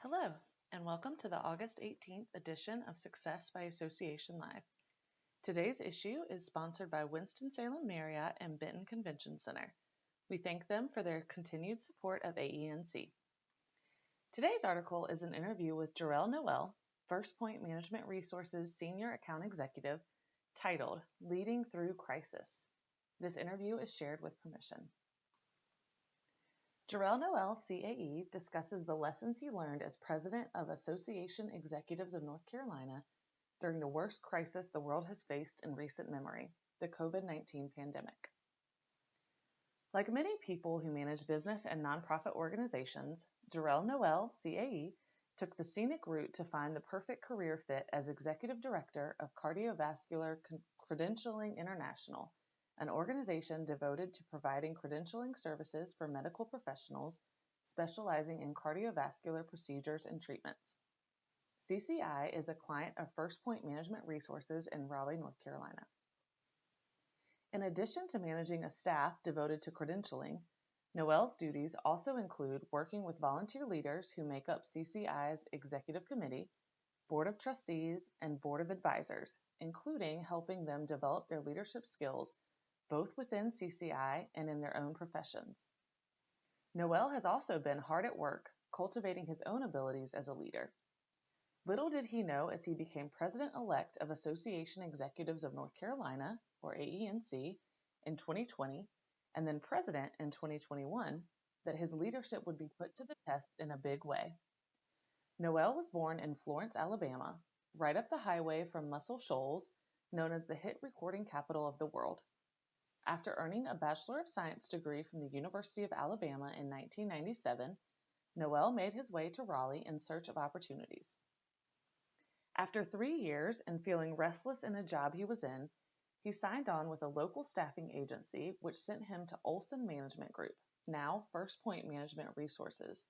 Hello, and welcome to the August 18th edition of Success by Association Live. Today's issue is sponsored by Winston-Salem Marriott and Benton Convention Center. We thank them for their continued support of AENC. Today's article is an interview with Jarrell Noel, First Point Management Resources Senior Account Executive, titled Leading Through Crisis. This interview is shared with permission. Jarrell Noel, CAE, discusses the lessons he learned as president of Association Executives of North Carolina during the worst crisis the world has faced in recent memory, the COVID-19 pandemic. Like many people who manage business and nonprofit organizations, Jarrell Noel, CAE, took the scenic route to find the perfect career fit as Executive Director of Cardiovascular Credentialing International, an organization devoted to providing credentialing services for medical professionals specializing in cardiovascular procedures and treatments. CCI is a client of First Point Management Resources in Raleigh, North Carolina. In addition to managing a staff devoted to credentialing, Noel's duties also include working with volunteer leaders who make up CCI's Executive Committee, Board of Trustees, and Board of Advisors, including helping them develop their leadership skills both within CCI and in their own professions. Noel has also been hard at work cultivating his own abilities as a leader. Little did he know as he became president-elect of Association Executives of North Carolina, or AENC, in 2020, and then president in 2021, that his leadership would be put to the test in a big way. Noel was born in Florence, Alabama, right up the highway from Muscle Shoals, known as the hit recording capital of the world. After earning a Bachelor of Science degree from the University of Alabama in 1997, Noel made his way to Raleigh in search of opportunities. After 3 years and feeling restless in a job he was in, he signed on with a local staffing agency which sent him to Olson Management Group, now First Point Management Resources,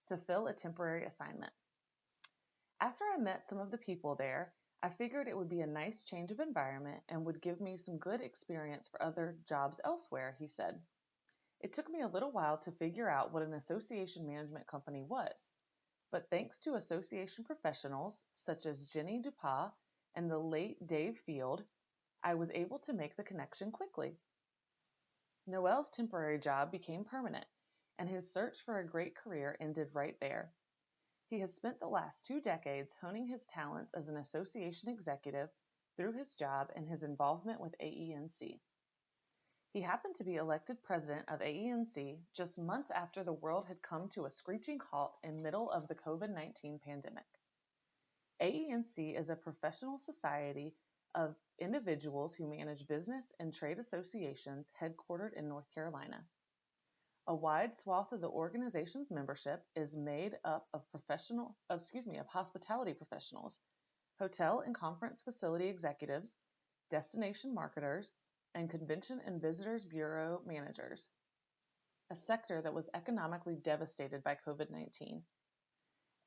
to fill a temporary assignment. After I met some of the people there, I figured it would be a nice change of environment and would give me some good experience for other jobs elsewhere, he said. It took me a little while to figure out what an association management company was, but thanks to association professionals such as Jenny Dupas and the late Dave Field, I was able to make the connection quickly. Noel's temporary job became permanent, and his search for a great career ended right there. He has spent the last 2 decades honing his talents as an association executive through his job and his involvement with AENC. He happened to be elected president of AENC just months after the world had come to a screeching halt in middle of the COVID-19 pandemic. AENC is a professional society of individuals who manage business and trade associations headquartered in North Carolina. A wide swath of the organization's membership is made up of hospitality professionals, hotel and conference facility executives, destination marketers, and convention and visitors bureau managers, a sector that was economically devastated by COVID-19.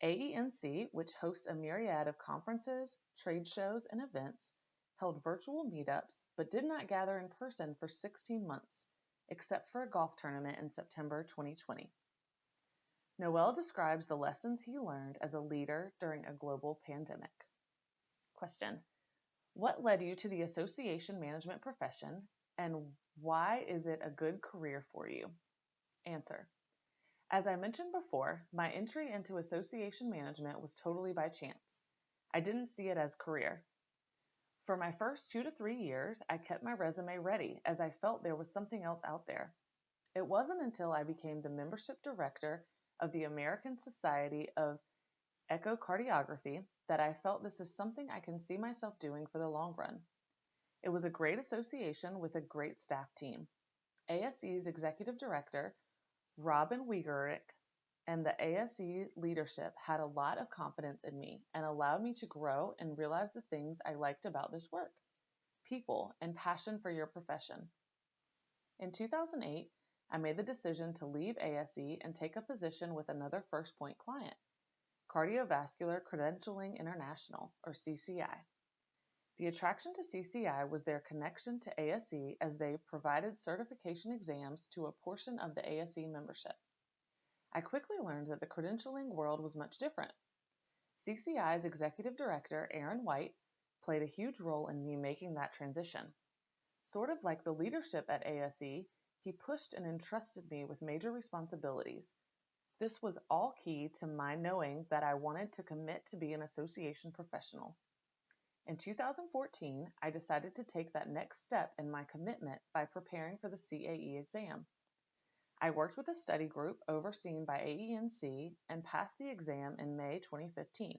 AENC, which hosts a myriad of conferences, trade shows, and events, held virtual meetups but did not gather in person for 16 months, except for a golf tournament in September 2020. Noel describes the lessons he learned as a leader during a global pandemic. Question: what led you to the association management profession, and why is it a good career for you? Answer: as I mentioned before, my entry into association management was totally by chance. I didn't see it as career. For my first 2 to 3 years, I kept my resume ready as I felt there was something else out there. It wasn't until I became the membership director of the American Society of Echocardiography that I felt this is something I can see myself doing for the long run. It was a great association with a great staff team. ASE's executive director, Robin Wiegerick, and the ASE leadership had a lot of confidence in me and allowed me to grow and realize the things I liked about this work: people and passion for your profession. In 2008, I made the decision to leave ASE and take a position with another First Point client, Cardiovascular Credentialing International, or CCI. The attraction to CCI was their connection to ASE as they provided certification exams to a portion of the ASE membership. I quickly learned that the credentialing world was much different. CCI's executive director, Aaron White, played a huge role in me making that transition. Sort of like the leadership at ASE, he pushed and entrusted me with major responsibilities. This was all key to my knowing that I wanted to commit to be an association professional. In 2014, I decided to take that next step in my commitment by preparing for the CAE exam. I worked with a study group overseen by AENC and passed the exam in May 2015.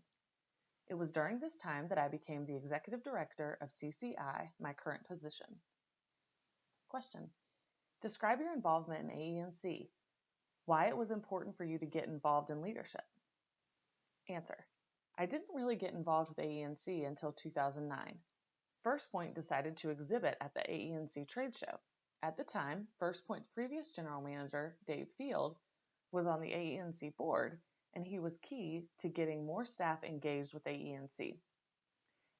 It was during this time that I became the executive director of CCI, my current position. Question: describe your involvement in AENC. Why it was important for you to get involved in leadership. Answer: I didn't really get involved with AENC until 2009. First Point decided to exhibit at the AENC trade show. At the time, First Point's previous general manager, Dave Field, was on the AENC board, and he was key to getting more staff engaged with AENC.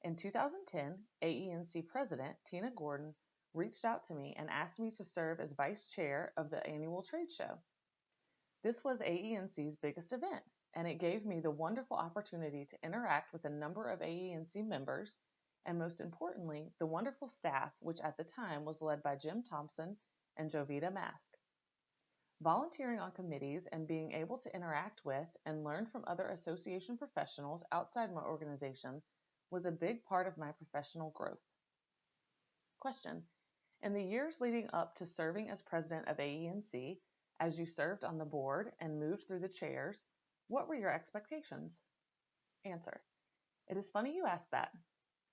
In 2010, AENC President Tina Gordon reached out to me and asked me to serve as vice chair of the annual trade show. This was AENC's biggest event, and it gave me the wonderful opportunity to interact with a number of AENC members, and most importantly, the wonderful staff, which at the time was led by Jim Thompson and Jovita Mask. Volunteering on committees and being able to interact with and learn from other association professionals outside my organization was a big part of my professional growth. Question: in the years leading up to serving as president of AENC, as you served on the board and moved through the chairs, what were your expectations? Answer: it is funny you ask that.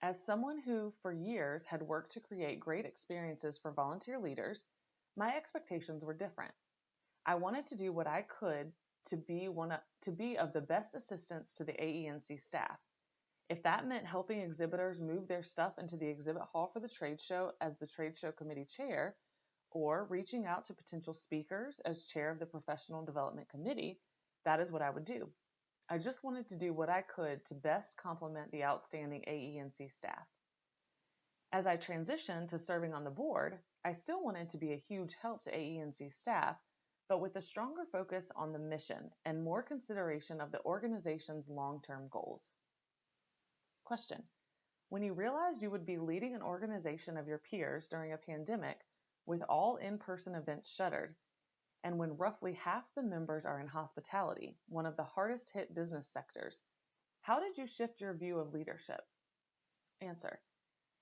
As someone who, for years, had worked to create great experiences for volunteer leaders, my expectations were different. I wanted to do what I could to be of the best assistance to the AENC staff. If that meant helping exhibitors move their stuff into the exhibit hall for the trade show as the trade show committee chair, or reaching out to potential speakers as chair of the professional development committee, that is what I would do. I just wanted to do what I could to best complement the outstanding AENC staff. As I transitioned to serving on the board, I still wanted to be a huge help to AENC staff, but with a stronger focus on the mission and more consideration of the organization's long-term goals. Question: when you realized you would be leading an organization of your peers during a pandemic with all in-person events shuttered, and when roughly half the members are in hospitality, one of the hardest hit business sectors, how did you shift your view of leadership? Answer: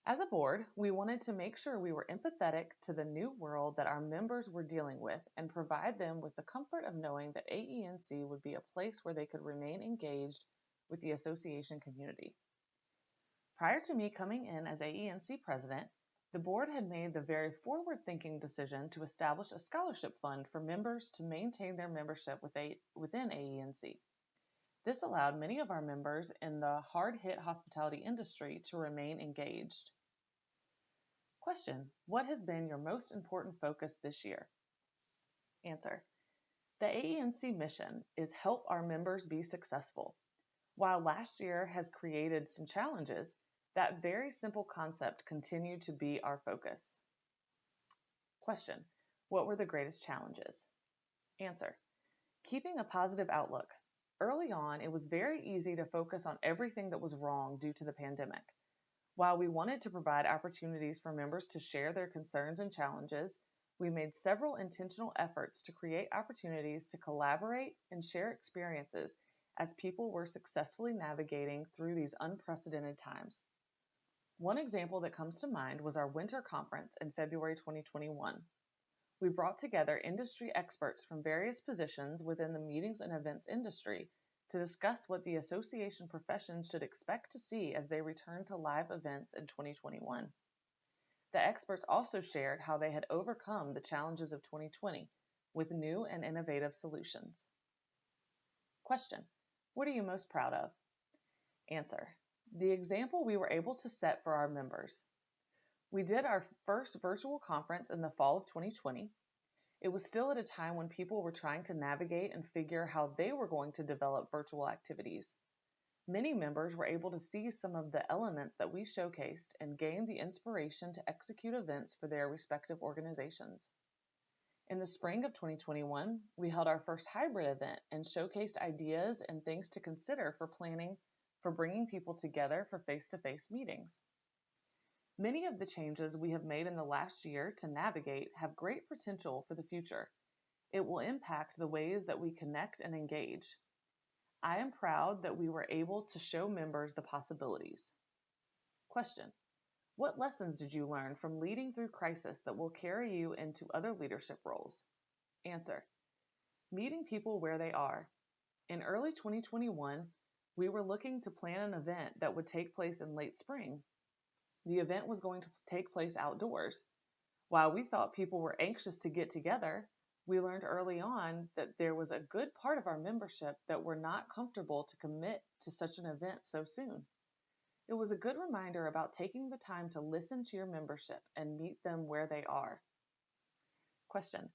as a board, we wanted to make sure we were empathetic to the new world that our members were dealing with and provide them with the comfort of knowing that AENC would be a place where they could remain engaged with the association community. Prior to me coming in as AENC president, the board had made the very forward-thinking decision to establish a scholarship fund for members to maintain their membership within AENC. This allowed many of our members in the hard-hit hospitality industry to remain engaged. Question: what has been your most important focus this year? Answer: the AENC mission is help our members be successful. While last year has created some challenges, that very simple concept continued to be our focus. Question: what were the greatest challenges? Answer: keeping a positive outlook. Early on, it was very easy to focus on everything that was wrong due to the pandemic. While we wanted to provide opportunities for members to share their concerns and challenges, we made several intentional efforts to create opportunities to collaborate and share experiences as people were successfully navigating through these unprecedented times. One example that comes to mind was our winter conference in February 2021. We brought together industry experts from various positions within the meetings and events industry to discuss what the association professions should expect to see as they return to live events in 2021. The experts also shared how they had overcome the challenges of 2020 with new and innovative solutions. Question: what are you most proud of? Answer: the example we were able to set for our members. We did our first virtual conference in the fall of 2020. It was still at a time when people were trying to navigate and figure how they were going to develop virtual activities. Many members were able to see some of the elements that we showcased and gain the inspiration to execute events for their respective organizations. In the spring of 2021, we held our first hybrid event and showcased ideas and things to consider for planning for bringing people together for face-to-face meetings. Many of the changes we have made in the last year to navigate have great potential for the future. It will impact the ways that we connect and engage. I am proud that we were able to show members the possibilities. Question: what lessons did you learn from leading through crisis that will carry you into other leadership roles? Answer: meeting people where they are. In early 2021, we were looking to plan an event that would take place in late spring. The event was going to take place outdoors. While we thought people were anxious to get together, we learned early on that there was a good part of our membership that were not comfortable to commit to such an event so soon. It was a good reminder about taking the time to listen to your membership and meet them where they are. Question: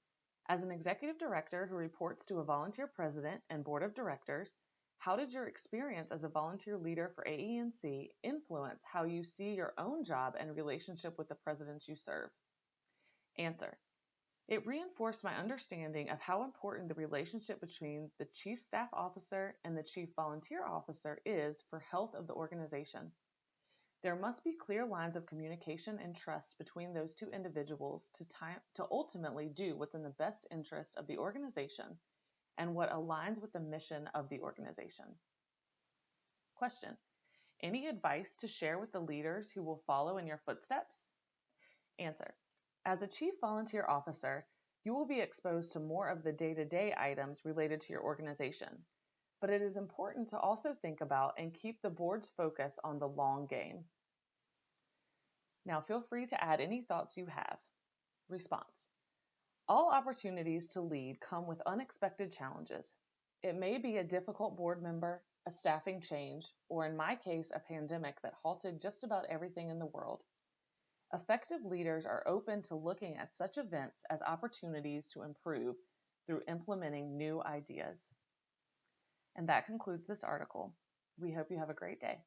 as an executive director who reports to a volunteer president and board of directors, how did your experience as a volunteer leader for AENC influence how you see your own job and relationship with the presidents you serve? Answer: it reinforced my understanding of how important the relationship between the Chief Staff Officer and the Chief Volunteer Officer is for health of the organization. There must be clear lines of communication and trust between those two individuals to ultimately do what's in the best interest of the organization and what aligns with the mission of the organization. Question: any advice to share with the leaders who will follow in your footsteps? Answer: as a Chief Volunteer Officer, you will be exposed to more of the day-to-day items related to your organization, but it is important to also think about and keep the board's focus on the long game. Now feel free to add any thoughts you have. Response: all opportunities to lead come with unexpected challenges. It may be a difficult board member, a staffing change, or in my case, a pandemic that halted just about everything in the world. Effective leaders are open to looking at such events as opportunities to improve through implementing new ideas. And that concludes this article. We hope you have a great day.